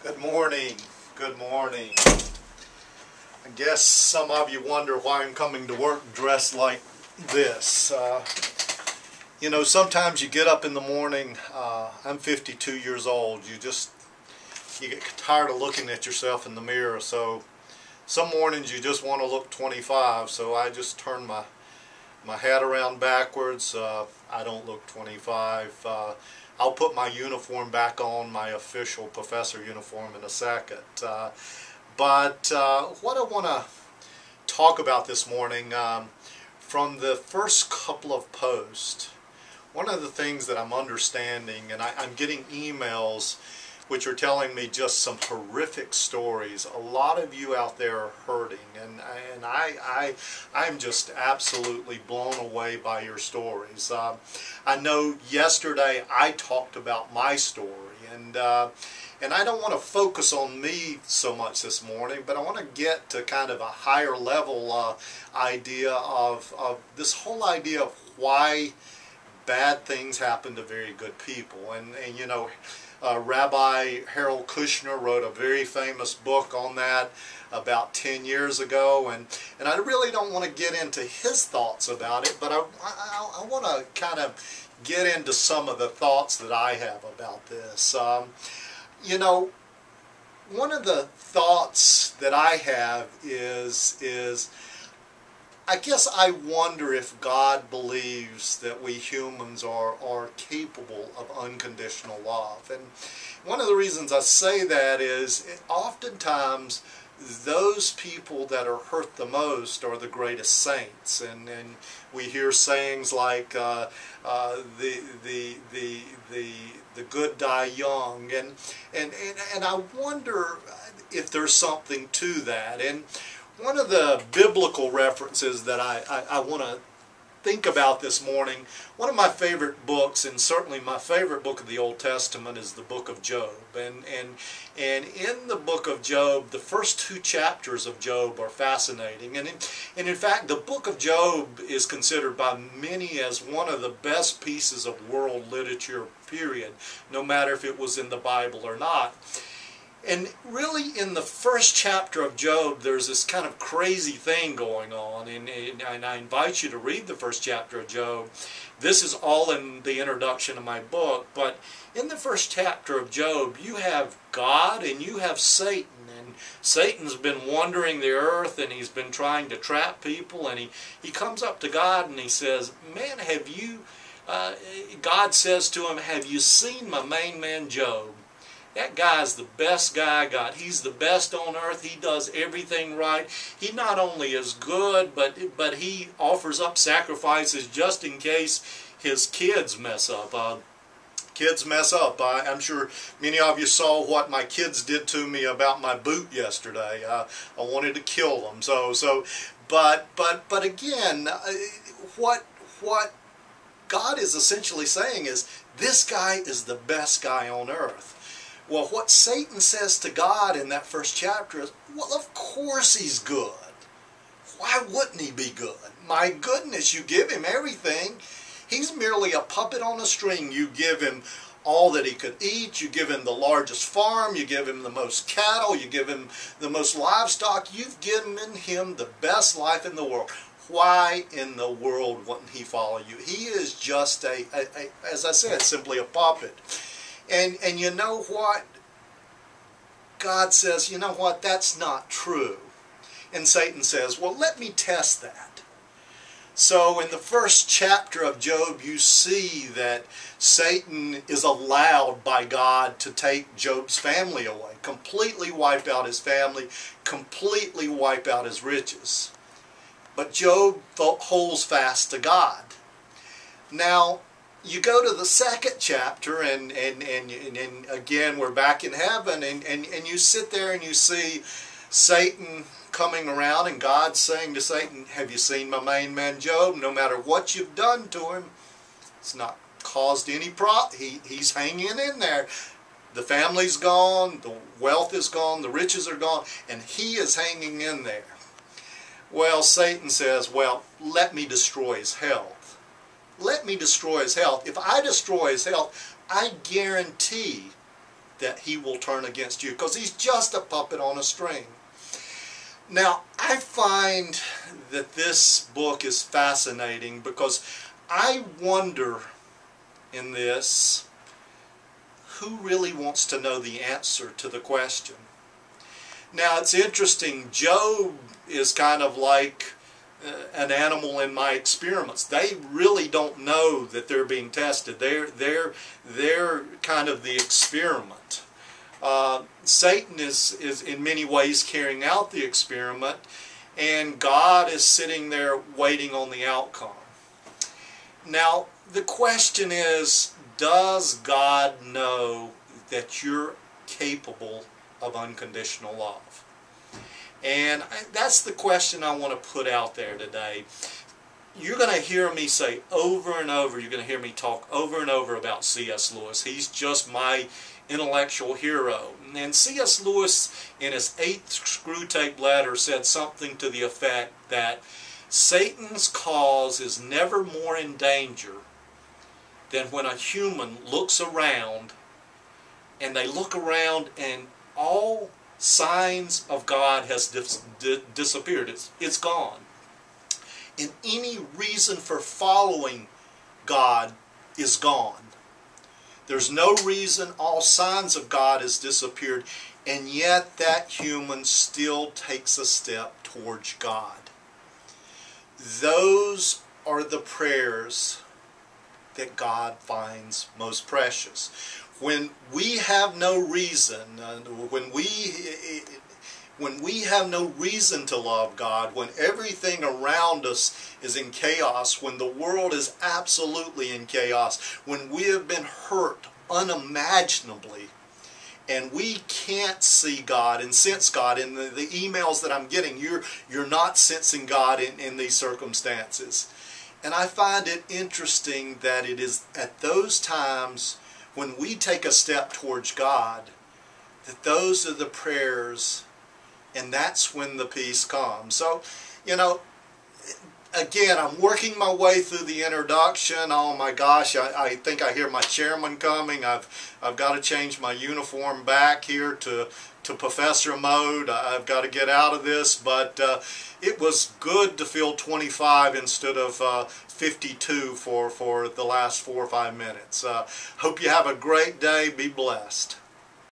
Good morning. Good morning. I guess some of you wonder why I'm coming to work dressed like this. You know, sometimes you get up in the morning, I'm 52 years old, you get tired of looking at yourself in the mirror, so some mornings you just want to look 25, so I just turn my hat around backwards. I don't look 25. I'll put my uniform back on, my official professor uniform, in a second. But what I want to talk about this morning, from the first couple of posts, one of the things that I'm understanding, and I'm getting emails which are telling me just some horrific stories. A lot of you out there are hurting, and I'm just absolutely blown away by your stories. I know yesterday I talked about my story, and I don't want to focus on me so much this morning, but I want to get to kind of a higher level idea of this whole idea of why bad things happen to very good people. And you know, Rabbi Harold Kushner wrote a very famous book on that about 10 years ago, and I really don't want to get into his thoughts about it, but I want to kind of get into some of the thoughts that I have about this. You know, one of the thoughts that I have is I guess I wonder if God believes that we humans are capable of unconditional love. And one of the reasons I say that is oftentimes those people that are hurt the most are the greatest saints. And we hear sayings like the good die young. And I wonder if there's something to that. And one of the biblical references that I want to think about this morning, one of my favorite books, and certainly my favorite book of the Old Testament, is the book of Job. And in the book of Job, the first 2 chapters of Job are fascinating. And in fact, the book of Job is considered by many as one of the best pieces of world literature, period, no matter if it was in the Bible or not. And really, in the first chapter of Job, there's this kind of crazy thing going on. And I invite you to read the first chapter of Job. This is all in the introduction of my book. But in the first chapter of Job, you have God and you have Satan. And Satan's been wandering the earth, and he's been trying to trap people. And he comes up to God and he says, man, have you... God says to him, have you seen my main man Job? That guy's the best guy I got. He's the best on earth. He does everything right. He not only is good, but he offers up sacrifices just in case his kids mess up. Kids mess up. I'm sure many of you saw what my kids did to me about my boot yesterday. I wanted to kill them. But again, what God is essentially saying is, this guy is the best guy on earth. Well, what Satan says to God in that first chapter is, well, of course he's good. Why wouldn't he be good? My goodness, you give him everything. He's merely a puppet on a string. You give him all that he could eat. You give him the largest farm. You give him the most cattle. You give him the most livestock. You've given him the best life in the world. Why in the world wouldn't he follow you? He is just as I said, simply a puppet. And you know what? God says, you know what? That's not true. And Satan says, well, let me test that. So in the first chapter of Job, you see that Satan is allowed by God to take Job's family away, completely wipe out his family, completely wipe out his riches. But Job holds fast to God. Now, you go to the second chapter, and again, we're back in heaven, and you sit there and you see Satan coming around, and God saying to Satan, have you seen my main man Job? No matter what you've done to him, it's not caused any problem. He's hanging in there. The family's gone, the wealth is gone, the riches are gone, and he is hanging in there. Well, Satan says, well, let me destroy his health. Let me destroy his health. If I destroy his health, I guarantee that he will turn against you, because he's just a puppet on a string. Now, I find that this book is fascinating because I wonder in this, who really wants to know the answer to the question? Now, it's interesting. Job is kind of like an animal in my experiments. They really don't know that they're being tested. They're kind of the experiment. Satan is in many ways carrying out the experiment, and God is sitting there waiting on the outcome. Now, the question is, does God know that you're capable of unconditional love? And that's the question I want to put out there today. You're going to hear me say over and over, you're going to hear me talk over and over about C.S. Lewis. He's just my intellectual hero. And C.S. Lewis, in his 8th Screwtape Letter, said something to the effect that Satan's cause is never more in danger than when a human looks around, and they look around and all signs of God has disappeared. It's gone. And any reason for following God is gone. There's no reason. All signs of God has disappeared, and yet that human still takes a step towards God. Those are the prayers that God finds most precious. When we have no reason, when we have no reason to love God, when everything around us is in chaos, when the world is absolutely in chaos, when we have been hurt unimaginably, and we can't see God and sense God. In the emails that I'm getting, you're not sensing God in these circumstances. And I find it interesting that it is at those times when we take a step towards God, that those are the prayers, and that's when the peace comes. So, you know, again, I'm working my way through the introduction. Oh my gosh, I think I hear my chairman coming. I've got to change my uniform back here to professor mode. I've got to get out of this, but it was good to feel 25 instead of 52 for the last 4 or 5 minutes. Hope you have a great day. Be blessed.